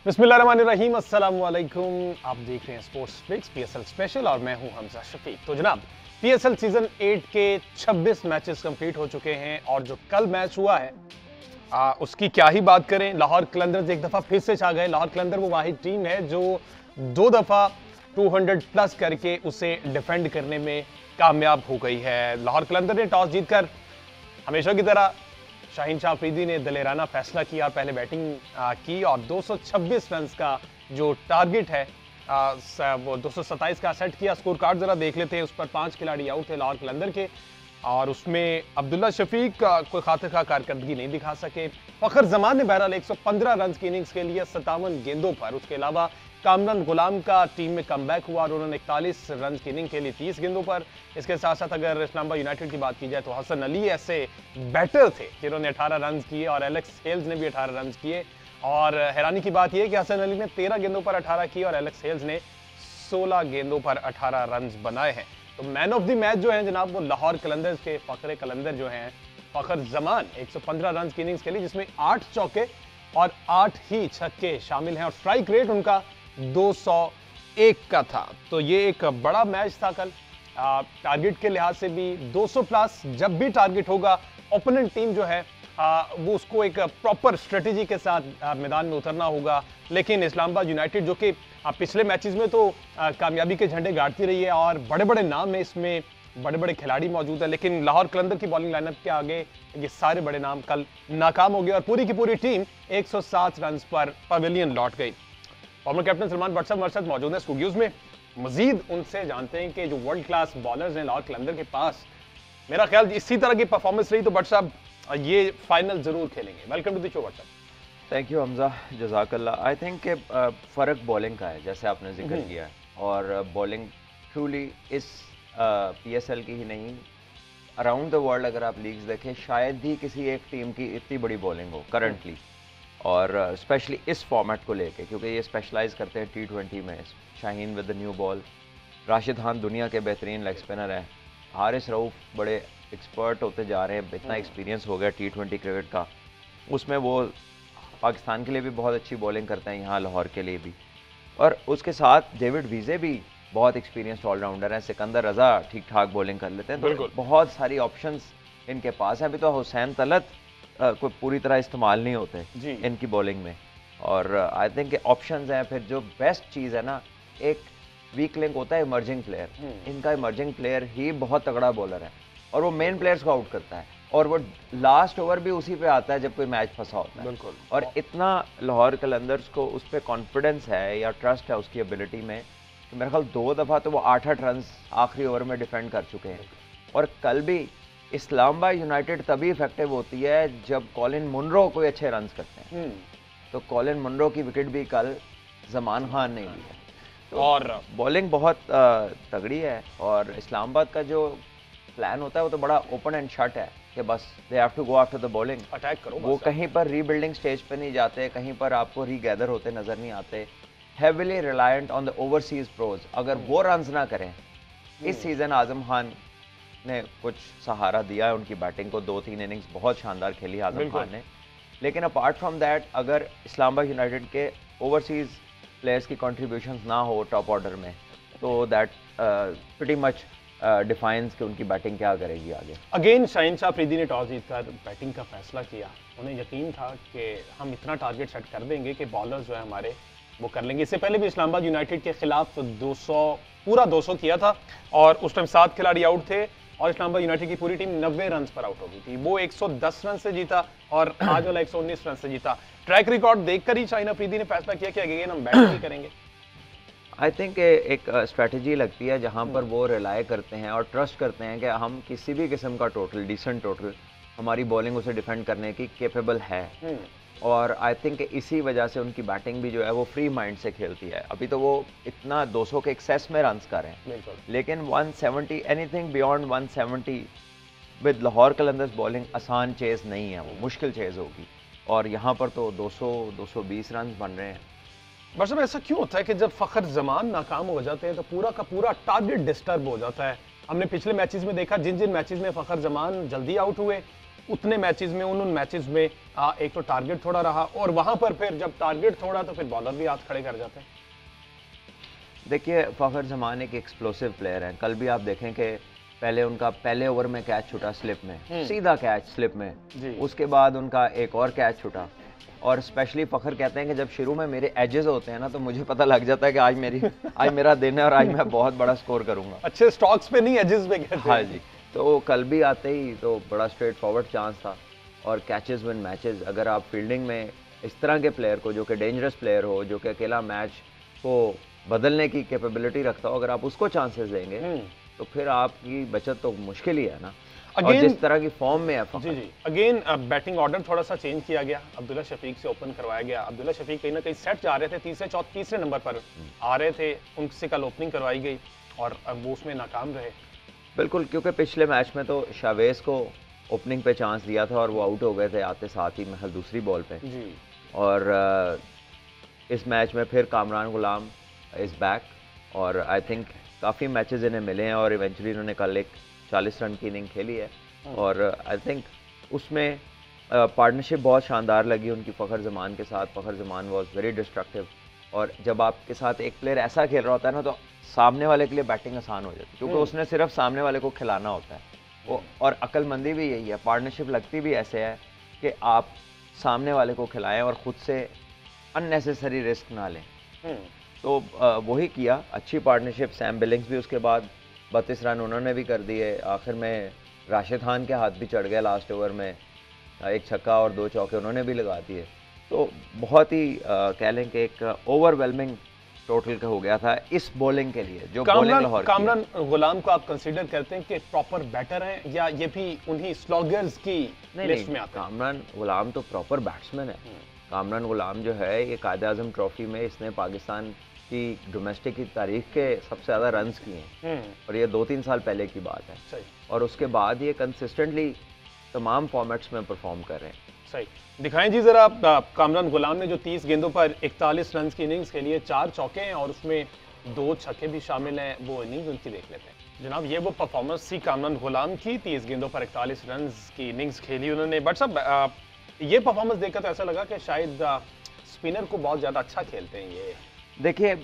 बिस्मिल्लाहिर्रहमानिर्रहीम, अस्सलाम वालेकुम। आप देख रहे हैं स्पोर्ट्स फिक्स पीएसएल स्पेशल और मैं हूं हमजा शफीक। तो जनाब, पीएसएल सीजन 8 के 26 मैचेस कंप्लीट हो चुके हैं और जो कल मैच हुआ है उसकी क्या ही बात करें। लाहौर कलंदर्स एक दफा फिर से छा गए। लाहौर कलंदर वो वाहिद टीम है जो 2 दफा 200 प्लस करके उसे डिफेंड करने में कामयाब हो गई है। लाहौर कलंदर ने टॉस जीतकर हमेशा की तरह शाहीन शाह अफरीदी ने दलेराना फैसला किया, पहले बैटिंग की और 226 रन का जो टारगेट है वो 227 का सेट किया। स्कोर कार्ड जरा देख लेते हैं। उस पर 5 खिलाड़ी आउट थे लाहौर कलंदर के और उसमें अब्दुल्ला शफीक कोई खातिर खा कारकर्दगी नहीं दिखा सके। फखर जमान ने बहरहाल 115 रन की इनिंग्स के लिए 57 गेंदों पर। उसके अलावा कामरान गुलाम का टीम में कमबैक हुआ और उन्होंने 41 रन की इनिंग के लिए 30 गेंदों पर। इसके साथ साथ अगर इस्लामाबाद यूनाइटेड की बात की जाए तो हसन अली ऐसे बैटर थे जिन्होंने 18 रन किए और एलेक्स हेल्स ने भी 18 रन किए। और हैरानी की बात यह है कि हसन अली ने 13 गेंदों पर 18 किए और एलेक्स हेल्स ने 16 गेंदों पर 18 रन बनाए हैं। तो मैन ऑफ द मैच जो है जनाब वो लाहौर कलंदर्स के फखरे कलंदर जो हैं फखर जमान 115 रन की इनिंग्स के लिए जिसमें 8 चौके और 8 ही छक्के शामिल हैं और स्ट्राइक रेट उनका 201 का था। तो ये एक बड़ा मैच था कल। टारगेट के लिहाज से भी 200 प्लस। जब भी टारगेट होगा ओपोनेंट टीम जो है वो उसको एक प्रॉपर स्ट्रेटेजी के साथ मैदान में उतरना होगा। लेकिन इस्लामाबाद यूनाइटेड जो कि पिछले मैचेस में तो कामयाबी के झंडे गाड़ती रही है और बड़े बड़े नाम है, इसमें बड़े बड़े खिलाड़ी मौजूद है, लेकिन लाहौर कलंदर की बॉलिंग लाइनअप के आगे ये सारे बड़े नाम कल नाकाम हो गए और पूरी की पूरी टीम 107 रन पर पवेलियन लौट गई। फॉर्मर कैप्टन सलमान बट साहब हमारे साथ मौजूद है स्टूडियोज में। मजीद उनसे जानते हैं कि जो वर्ल्ड क्लास बॉलर्स हैं लाहौर कलंदर के पास, मेरा ख्याल इसी तरह की परफॉर्मेंस रही तो बट साहब ये फाइनल जरूर खेलेंगे। Welcome to the show but साहब। थैंक यू हमजा, जज़ाकल्लाह। आई थिंक के फ़र्क बॉलिंग का है जैसे आपने जिक्र किया है और बॉलिंग ट्रूली इस पीएसएल की ही नहीं अराउंड द वर्ल्ड अगर आप लीग्स देखें शायद ही किसी एक टीम की इतनी बड़ी बॉलिंग हो करंटली और स्पेशली इस फॉर्मेट को लेके, क्योंकि ये स्पेशलाइज करते हैं T20 में। Shaheen with the new ball, Rashid Khan दुनिया के बेहतरीन लेग स्पिनर हैं, हारिस रऊफ बड़े एक्सपर्ट होते जा रहे हैं, इतना एक्सपीरियंस हो गया T20 क्रिकेट का, उसमें वो पाकिस्तान के लिए भी बहुत अच्छी बॉलिंग करते हैं, यहाँ लाहौर के लिए भी। और उसके साथ डेविड वीज़े भी बहुत एक्सपीरियंस्ड ऑलराउंडर हैं, सिकंदर रज़ा ठीक ठाक बॉलिंग कर लेते हैं, तो बहुत सारी ऑप्शंस इनके पास हैं। अभी तो हुसैन तलत कोई पूरी तरह इस्तेमाल नहीं होते इनकी बॉलिंग में और आई थिंक ऑप्शंस हैं। फिर जो बेस्ट चीज़ है ना, एक वीक लिंक होता है इमर्जिंग प्लेयर। इनका इमर्जिंग प्लेयर ही बहुत तगड़ा बॉलर है और वो मेन प्लेयर्स को आउट करता है और वो लास्ट ओवर भी उसी पे आता है जब कोई मैच फंसा होता है। और इतना लाहौर कलंदर्स को उस पर कॉन्फिडेंस है या ट्रस्ट है उसकी एबिलिटी में कि मेरे ख्याल 2 दफ़ा तो वो 8-8 रन आखिरी ओवर में डिफेंड कर चुके हैं। और कल भी इस्लामाबाद यूनाइटेड तभी इफेक्टिव होती है जब कॉलिन मुनरो कोई अच्छे रन करते हैं। तो कॉलिन मुनरो की विकेट भी कल जमान खान ने ली है। तो और बॉलिंग बहुत तगड़ी है और इस्लामाबाद का जो प्लान होता है वो तो बड़ा ओपन एंड शट है कि बस they have to go after the bowling, attack करो। वो कहीं पर रीबिल्डिंग स्टेज पे नहीं जाते, कहीं पर आपको रीगैदर होते नजर नहीं आते। Heavily reliant on the overseas pros, अगर वो रन्स ना करें। इस सीजन आजम खान ने कुछ सहारा दिया है उनकी बैटिंग को, 2-3 इनिंग्स बहुत शानदार खेली आजम खान ने, लेकिन अपार्ट फ्रॉम दैट अगर इस्लामाबाद यूनाइटेड के ओवरसीज प्लेयर्स की कॉन्ट्रीब्यूशंस ना हो टॉप ऑर्डर में तो दैट प्रीटी मच डिफाइंस कि उनकी बैटिंग क्या करेगी आगे। अगेन शाहीन शाह अफरीदी ने टॉस जीतकर बैटिंग का फैसला किया। उन्हें यकीन था कि हम इतना टारगेट सेट कर देंगे कि बॉलर्स जो है हमारे वो कर लेंगे। इससे पहले भी इस्लामाबाद यूनाइटेड के खिलाफ 200 पूरा 200 किया था और उस टाइम 7 खिलाड़ी आउट थे और इस्लामाबाद यूनाइटेड की पूरी टीम 90 रन पर आउट हो गई थी। वो 110 रन से जीता और आज वाला 119 रन से जीता। ट्रैक रिकॉर्ड देखकर ही शाहीन अफरीदी ने फैसला किया कि अगेन हम बैटिंग करेंगे। आई थिंक एक स्ट्रेटजी लगती है जहाँ पर वो रिलाय करते हैं और ट्रस्ट करते हैं कि हम किसी भी किस्म का टोटल डिसेंट टोटल हमारी बॉलिंग उसे डिफेंड करने की कैपेबल है। और आई थिंक इसी वजह से उनकी बैटिंग भी जो है वो फ्री माइंड से खेलती है। अभी तो वो इतना 200 के एक्सेस में रन्स कर रहे हैं, लेकिन 170 anything beyond 170 with Lahore Qalandars bowling आसान चेज नहीं है, वो मुश्किल चेज होगी और यहाँ पर तो 200-220 रन बन रहे हैं। बस अब ऐसा क्यों होता है कि जब फखर जमान नाकाम हो जाते हैं तो पूरा का पूरा टारगेट डिस्टर्ब हो जाता है। हमने पिछले मैचेस में देखा जिन जिन मैचेस में फखर जमान जल्दी आउट हुए उतने मैचेस में उन मैचेस में एक तो टारगेट थोड़ा रहा, और वहां पर फिर जब टारगेट थोड़ा तो फिर बॉलर भी हाथ खड़े कर जाते हैं। देखिए फ़खर ज़मान एक एक्सप्लोसिव प्लेयर है। कल भी आप देखें कि पहले उनका पहले ओवर में कैच छूटा स्लिप में, सीधा कैच स्लिप में, उसके बाद उनका एक और कैच छूटा। और स्पेशली फ़खर कहते हैं कि जब शुरू में मेरे एजेस होते हैं ना, तो मुझे पता लग जाता है कि आज मेरा दिन है और आज मैं बहुत बड़ा स्कोर करूंगा। अच्छे स्टॉक्स पे नहीं, एजेस पे कहते हैं। हाँ जी, तो कल भी आते ही तो बड़ा स्ट्रेट फॉरवर्ड चांस था। और कैचेस विन मैचेस, अगर आप फील्डिंग में इस तरह के प्लेयर को, जो कि डेंजरस प्लेयर हो, जो कि अकेला मैच को बदलने की कैपेबिलिटी रखता हो, अगर आप उसको चांसेस देंगे तो फिर आपकी बचत तो मुश्किल ही है ना। और जिस तरह की फॉर्म में है जी जी, अगेन बैटिंग ऑर्डर थोड़ा सा चेंज किया गया, अब्दुल्ला शफीक से ओपन करवाया गया। अब्दुल्ला शफीक कहीं ना कहीं सेट जा रहे थे, तीसरे नंबर पर आ रहे थे, उनसे कल ओपनिंग करवाई गई और वो उसमें नाकाम रहे। बिल्कुल, क्योंकि पिछले मैच में तो शावेज को ओपनिंग पे चांस दिया था और वो आउट हो गए थे आते साथ ही महज दूसरी बॉल पे जी। और इस मैच में फिर कामरान गुलाम इज़ बैक और आई थिंक काफ़ी मैचेस इन्हें मिले हैं और इवेंचुअली इन्होंने कल एक 40 रन की इनिंग खेली है और आई थिंक उसमें पार्टनरशिप बहुत शानदार लगी उनकी फ़खर ज़मान के साथ। फ़खर ज़मान वाज वेरी डिस्ट्रक्टिव और जब आपके साथ एक प्लेयर ऐसा खेल रहा होता है ना, तो सामने वाले के लिए बैटिंग आसान हो जाती है, क्योंकि उसने सिर्फ सामने वाले को खिलाना होता है। और अक्लमंदी भी यही है, पार्टनरशिप लगती भी ऐसे है कि आप सामने वाले को खिलाएं और ख़ुद से अननेसेसरी रिस्क ना लें। तो वही किया, अच्छी पार्टनरशिप। सैम बिलिंग्स भी उसके बाद 32 रन उन्होंने भी कर दिए। आखिर में राशिद खान के हाथ भी चढ़ गया लास्ट ओवर में, एक छक्का और 2 चौके उन्होंने भी लगा दिए। तो बहुत ही कह लें कि एक ओवरवेलमिंग टोटल का हो गया था इस बॉलिंग के लिए जो बॉलिंग लाहौर की। कामरान गुलाम को आप कंसीडर करते हैं कि प्रॉपर बैटर हैं या ये भी उन्हीं स्लॉगर्स की लिस्ट में आता है? कामरान गुलाम तो प्रॉपर बैट्समैन है। कामरान गुलाम जो है, ये कायद आज़म ट्रॉफी में इसने पाकिस्तान की डोमेस्टिक की तारीख के सबसे ज़्यादा रन्स किए हैं और ये 2-3 साल पहले की बात है। सही। और उसके बाद ये कंसिस्टेंटली तमाम फॉर्मेट्स में परफॉर्म कर रहे हैं। सही, दिखाएं जी जरा। कामरान गुलाम ने जो 30 गेंदों पर 41 रन की इनिंग्स खेली है, 4 चौके हैं और उसमें 2 छक्के भी शामिल हैं, वो इनिंग्स उनकी देख लेते हैं जनाब। ये वो परफॉर्मेंस थी कामरान गुलाम की, 30 गेंदों पर 41 रन की इनिंग्स खेली उन्होंने। बट साहब ये परफॉर्मेंस देखकर तो ऐसा लगा कि शायद स्पिनर को बहुत ज़्यादा अच्छा खेलते हैं ये। देखिए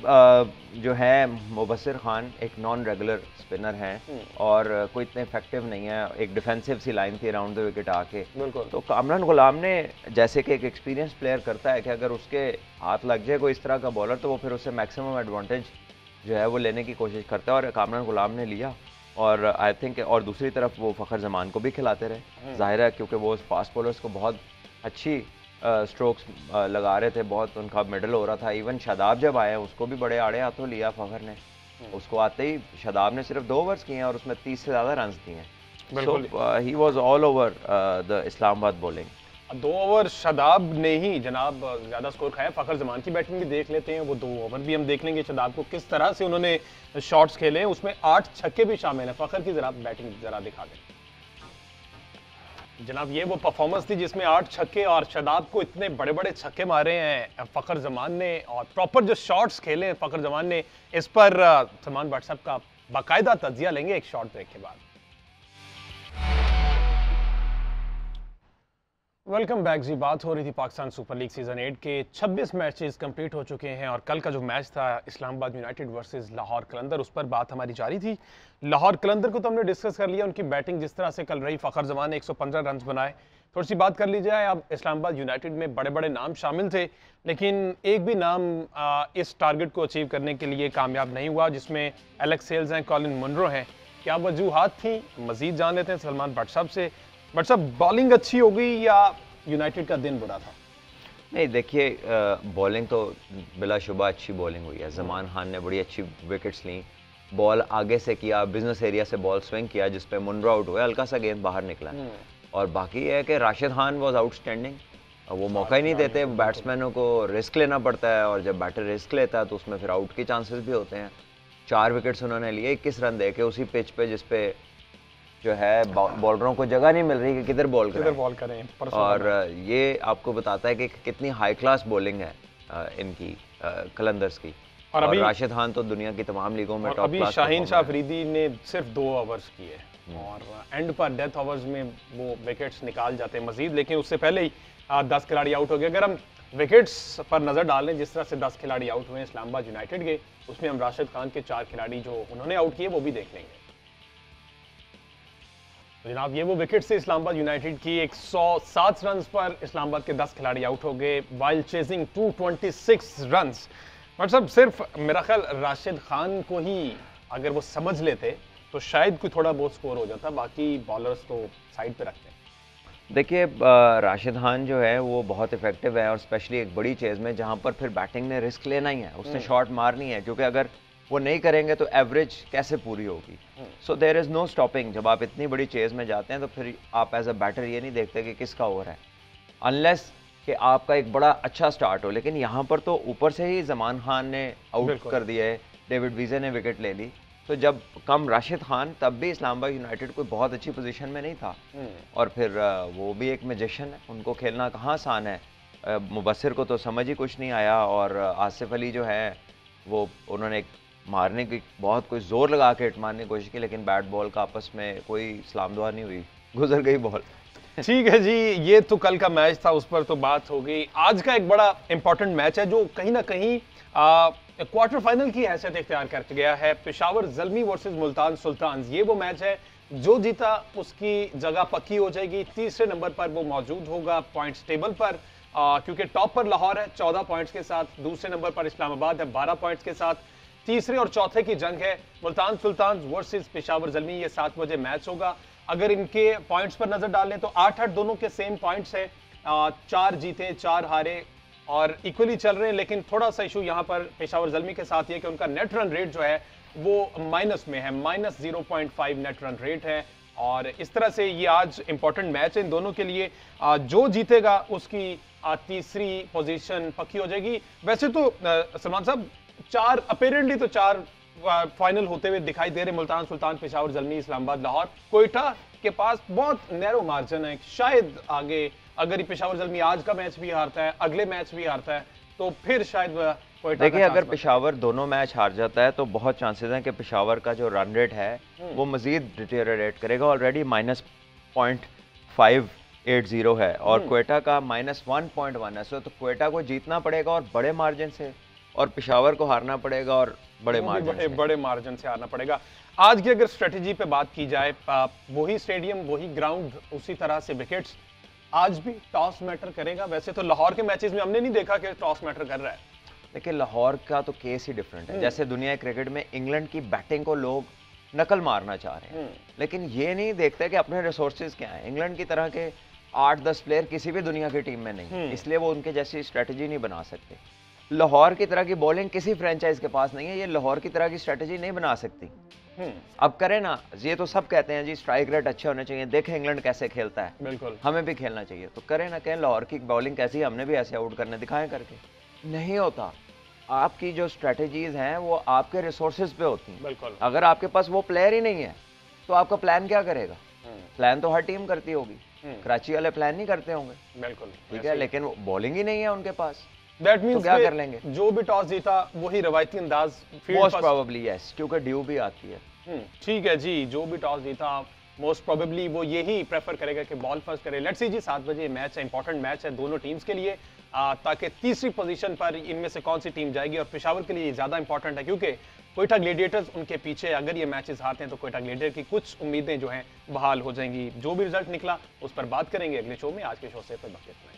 जो है मुबस्सिर खान एक नॉन रेगुलर स्पिनर हैं और कोई इतने इफेक्टिव नहीं है। एक डिफेंसिव सी लाइन थी अराउंड द विकेट आके। बिल्कुल। तो कामरान गुलाम ने, जैसे कि एक एक्सपीरियंस प्लेयर करता है कि अगर उसके हाथ लग जाए कोई इस तरह का बॉलर, तो वो फिर उससे मैक्सिमम एडवांटेज जो है वो लेने की कोशिश करता है और कामरान गुलाम ने लिया। और आई थिंक और दूसरी तरफ वो फ़खर ज़मान को भी खिलाते रहे, जाहिर है, क्योंकि वो फास्ट बॉलर्स को बहुत अच्छी स्ट्रोक्स लगा रहे थे, बहुत उनका मिडल हो रहा था। इवन शादाब जब आए उसको भी बड़े आड़े हाथों लिया फ़खर ने। उसको आते ही शादाब ने सिर्फ 2 ओवर्स किए हैं और उसमें 30 से ज़्यादा रन दिए हैं। So he was all over the Islamabad bowling. 2 over Shadab ने ही जनाब ज़्यादा स्कोर खाया। फ़खर ज़मान की बैटिंग भी देख लेते हैं, वो 2 ओवर भी हम देख लेंगे शादाब को किस तरह से उन्होंने शॉट्स खेले हैं, उसमें 8 छक्के भी शामिल हैं। फ़खर की जरा बैटिंग जरा दिखा दें जनाब। ये वो परफॉर्मेंस थी जिसमें 8 छक्के और शादाब को इतने बड़े बड़े छक्के मारे हैं फ़खर ज़मान ने, और प्रॉपर जो शॉट्स खेले हैं फ़खर ज़मान ने, इस पर सलमान भट्ट साहब का बाकायदा तज्जिया लेंगे एक शॉर्ट ब्रेक के बाद। वेलकम बैक जी। बात हो रही थी पाकिस्तान सुपर लीग सीजन 8 के 26 मैचेस कंप्लीट हो चुके हैं और कल का जो मैच था इस्लामाबाद यूनाइटेड वर्सेस लाहौर कलंदर, उस पर बात हमारी जारी थी। लाहौर कलंदर को तो हमने डिस्कस कर लिया, उनकी बैटिंग जिस तरह से कल रही। फ़खर ज़मान ने 115 रन बनाए। थोड़ी सी बात कर ली जाए, अब इस्लामाबाद यूनाइटेड में बड़े बड़े नाम शामिल थे, लेकिन एक भी नाम इस टारगेट को अचीव करने के लिए कामयाब नहीं हुआ, जिसमें एलेक्स सेल्स हैं, कॉलिन मुनरो हैं। क्या वजूहात थी, मजीद जान लेते हैं सलमान भट्ट साहब से। बट साहब, बॉलिंग अच्छी हो गई या यूनाइटेड का दिन बुरा था? नहीं, देखिए बॉलिंग तो बिलाशुबा अच्छी बॉलिंग हुई है। ज़मान खान ने बड़ी अच्छी विकेट्स ली, बॉल आगे से किया, बिजनेस एरिया से बॉल स्विंग किया जिस पे मुनरो आउट हुआ, हल्का सा गेंद बाहर निकला। और बाकी है कि राशिद खान वाज आउटस्टैंडिंग। वो मौका ही नहीं देते, बैट्समैनों को रिस्क लेना पड़ता है और जब बैटर रिस्क लेता है तो उसमें फिर आउट के चांसेस भी होते हैं। 4 विकेट्स उन्होंने लिए, 21 रन दे के उसी पिच पे जिस पे जो है बॉलरों को जगह नहीं मिल रही कि किधर बॉल करें। और ये आपको बताता है कि कितनी हाई क्लास बॉलिंग है इनकी कलंदर्स की। और राशिद खान तो दुनिया की तमाम लीगों में टॉप क्लास। अभी शाहीन शाह अफरीदी ने सिर्फ 2 ओवर्स किए। और एंड पर डेथ ओवर्स में वो विकेट्स निकाल जाते हैं मजीद, लेकिन उससे पहले ही 10 खिलाड़ी आउट हो गए। अगर हम विकेट्स पर नजर डाल लें, जिस तरह से 10 खिलाड़ी आउट हुए इस्लामाबाद यूनाइटेड के, उसमें हम राशिद खान के 4 खिलाड़ी जो उन्होंने आउट किए वो भी देख लेंगे। तो जनाब ये वो विकेट से इस्लामाबाद यूनाइटेड की 107 रन पर इस्लामाबाद के 10 खिलाड़ी आउट हो गए वाइल चेजिंग 226 रन। मतलब सिर्फ मेरा ख्याल राशिद खान को ही अगर वो समझ लेते तो शायद कोई थोड़ा बहुत स्कोर हो जाता, बाकी बॉलर्स तो साइड पे रखते हैं। देखिए राशिद खान जो है वो बहुत इफेक्टिव है, और स्पेशली एक बड़ी चेज में जहाँ पर फिर बैटिंग ने रिस्क लेना ही है, उसने शॉट मारनी है, क्योंकि अगर वो नहीं करेंगे तो एवरेज कैसे पूरी होगी। So there is no stopping. जब आप इतनी बड़ी चेज में जाते हैं तो फिर आप एज अ बैटर ये नहीं देखते कि किसका ओवर है, अनलेस कि आपका एक बड़ा अच्छा स्टार्ट हो। लेकिन यहाँ पर तो ऊपर से ही जमान खान ने आउट कर दिया है, डेविड वीज़े ने विकेट ले ली, तो जब कम राशिद खान, तब भी इस्लामाबाद यूनाइटेड कोई बहुत अच्छी पोजीशन में नहीं था। और फिर वो भी एक मैजिशियन है, उनको खेलना कहाँ आसान है। मुबस्सिर को तो समझ ही कुछ नहीं आया, और आसिफ अली जो है वो उन्होंने एक मारने की बहुत कोई जोर लगा के हिट मारने की कोशिश की, लेकिन बैट बॉल का आपस में कोई सलाम दुआ नहीं हुई, गुजर गई बॉल। ठीक है जी, ये तो कल का मैच था, उस पर तो बात हो गई। आज का एक बड़ा इंपॉर्टेंट मैच है जो कहीं ना कहीं क्वार्टर फाइनल की हैसियत इख्तियार कर गया है। पेशावर ज़ल्मी वर्सेस मुल्तान सुल्तान्स, ये वो मैच है जो जीता उसकी जगह पक्की हो जाएगी। तीसरे नंबर पर वो मौजूद होगा पॉइंट्स टेबल पर, क्योंकि टॉप पर लाहौर है 14 पॉइंट्स के साथ, दूसरे नंबर पर इस्लामाबाद है 12 पॉइंट्स के साथ। तीसरे और चौथे की जंग है मुल्तान सुल्तान्स वर्सेस पेशावर ज़ल्मी, ये 7 बजे मैच होगा। अगर इनके पॉइंट्स पर नजर डालें तो 8-8 दोनों के सेम पॉइंट्स हैं, 4 जीते 4 हारे और इक्वली चल रहे हैं। लेकिन थोड़ा सा इशू यहाँ पर पेशावर ज़ल्मी के साथ ये कि उनका नेट रन रेट जो है वो माइनस में है, -0.5 नेट रन रेट है। और इस तरह से ये आज इंपॉर्टेंट मैच है इन दोनों के लिए। जो जीतेगा उसकी तीसरी पोजीशन पक्की हो जाएगी। वैसे तो सलमान साहब अपेरेंटली तो 4 फाइनल होते हुए दिखाई दे रहे, मुल्तान सुल्तान, पेशावर ज़ल्मी, इस्लामाबाद, लाहौर। कोयटा के पास बहुत नैरो मार्जिन है, शायद आगे अगर पेशावर ज़ल्मी आज का मैच भी हारता है, अगले मैच भी हारता है, तो फिर शायद कोयटा। देखिए अगर पेशावर दोनों मैच हार जाता है तो बहुत चांसेस हैं कि पेशावर का जो रन रेट है वो मजीद डिटेरियोरेट करेगा। ऑलरेडी -0.580 है और कोयटा का -1.1 है। सो तो कोयटा को जीतना पड़ेगा और बड़े मार्जिन से, और पेशावर को हारना पड़ेगा और बड़े मार्जिन से हारना पड़ेगा। आज की अगर स्ट्रेटेजी पे बात की जाए, वही स्टेडियम, वही ग्राउंड, उसी तरह से विकेट्स, आज भी टॉस मैटर करेगा। वैसे तो लाहौर के मैचेस में हमने नहीं देखा कि टॉस मैटर कर रहा है। देखिए लाहौर का तो केस ही डिफरेंट है। जैसे दुनिया क्रिकेट में इंग्लैंड की बैटिंग को लोग नकल मारना चाह रहे हैं, लेकिन ये नहीं देखते कि अपने रिसोर्सेज क्या हैं। इंग्लैंड की तरह के 8-10 प्लेयर किसी भी दुनिया की टीम में नहीं, इसलिए वो उनके जैसी स्ट्रेटेजी नहीं बना सकते। लाहौर की तरह की बॉलिंग किसी फ्रेंचाइज के पास नहीं है, ये लाहौर की तरह की स्ट्रेटेजी नहीं बना सकती। अब करें ना, ये तो सब कहते हैं जी स्ट्राइक रेट अच्छे होने चाहिए, देखें इंग्लैंड कैसे खेलता है, बिल्कुल हमें भी खेलना चाहिए। तो करें ना, कहें लाहौर की बॉलिंग कैसी है, हमने भी ऐसे आउट करने दिखाएं करके। नहीं होता। आपकी जो स्ट्रेटेजीज हैं वो आपके रिसोर्सेज पे होती हैं। बिल्कुल। अगर आपके पास वो प्लेयर ही नहीं है तो आपका प्लान क्या करेगा? प्लान तो हर टीम करती होगी, कराची वाले प्लान नहीं करते होंगे। बिल्कुल ठीक है, लेकिन बॉलिंग ही नहीं है उनके पास, दैट मींस तो क्या कर लेंगे? जो भी टॉस जीता वही रवायती अंदाज, मोस्ट प्रोबेबली यस, क्योंकि ड्यू भी आती है। ठीक है जी, जो भी टॉस जीता मोस्ट प्रोबेबली वो यही प्रेफर करेगा कि बॉल फर्स्ट करे। लेट्स सी जी, 7 बजे मैच है, इंपॉर्टेंट मैच है दोनों टीम्स के लिए, ताकि तीसरी पोजीशन पर इनमें से कौन सी टीम जाएगी। और पेशावर के लिए ज्यादा इंपॉर्टेंट है क्योंकि कोयटा ग्लेडिएटर्स उनके पीछे, अगर ये मैचेस हारते हैं तो कोयटा ग्लेडिएटर की कुछ उम्मीदें जो हैं बहाल हो जाएंगी। जो भी रिजल्ट निकला उस पर बात करेंगे अगले शो में। आज के शो से फिर बात करते हैं।